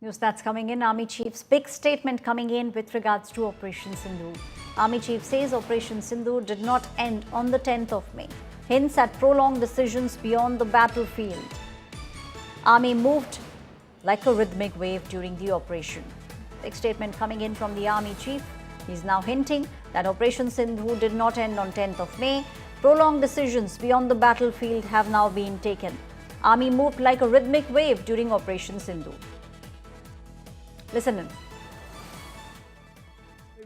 News that's coming in. Army Chief's big statement coming in with regards to Operation Sindoor. Army Chief says Operation Sindoor did not end on the 10th of May. Hints at prolonged decisions beyond the battlefield. Army moved like a rhythmic wave during the operation. Big statement coming in from the Army Chief. He's now hinting that Operation Sindoor did not end on 10th of May. Prolonged decisions beyond the battlefield have now been taken. Army moved like a rhythmic wave during Operation Sindoor. Listen in.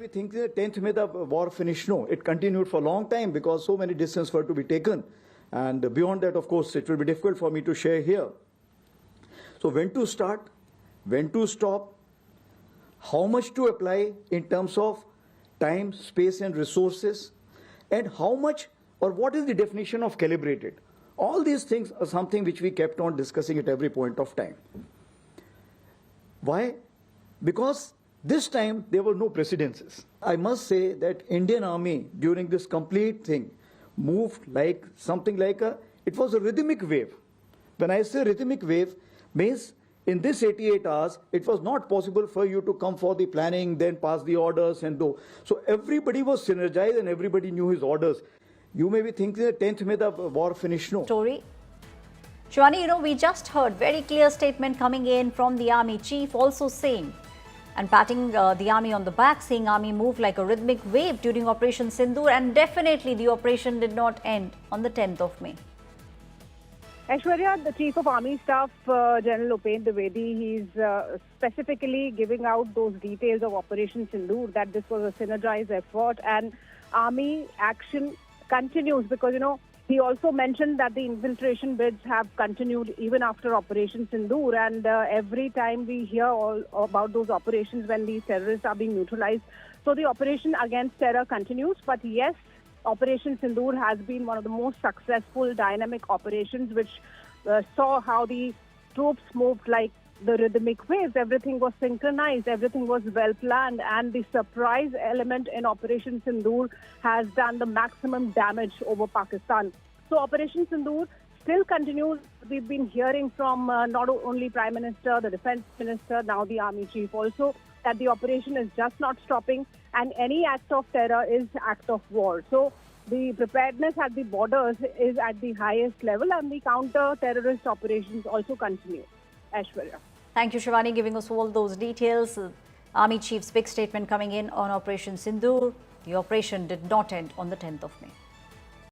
We think the 10th May the war finished. No, it continued for a long time because so many decisions were to be taken. And beyond that, of course, it will be difficult for me to share here. So when to start, when to stop, how much to apply in terms of time, space and resources, and how much or what is the definition of calibrated. All these things are something which we kept on discussing at every point of time. Why? Because this time there were no precedences. I must say that Indian Army during this complete thing moved like something like it was a rhythmic wave. When I say rhythmic wave, means in this 88 hours, it was not possible for you to come for the planning, then pass the orders and do. So everybody was synergized and everybody knew his orders. You may be thinking that 10th May the war finished. No. Story. Shivani, we just heard very clear statement coming in from the Army Chief also saying and patting the Army on the back, saying Army moved like a rhythmic wave during Operation Sindoor, and definitely the operation did not end on the 10th of May. Aishwarya, the Chief of Army Staff, General Upen Dwivedi, he's specifically giving out those details of Operation Sindoor, that this was a synergized effort and Army action continues because, he also mentioned that the infiltration bids have continued even after Operation Sindoor, and every time we hear all about those operations when these terrorists are being neutralized. So the operation against terror continues, but yes, Operation Sindoor has been one of the most successful dynamic operations which saw how the troops moved like the rhythmic waves. Everything was synchronized, everything was well planned, and the surprise element in Operation Sindoor has done the maximum damage over Pakistan. So Operation Sindoor still continues. We've been hearing from not only Prime Minister, the Defence Minister, now the Army Chief also, that the operation is just not stopping and any act of terror is act of war. So the preparedness at the borders is at the highest level and the counter-terrorist operations also continue. Aishwarya. Thank you, Shivani, giving us all those details. Army Chief's big statement coming in on Operation Sindoor. The operation did not end on the 10th of May.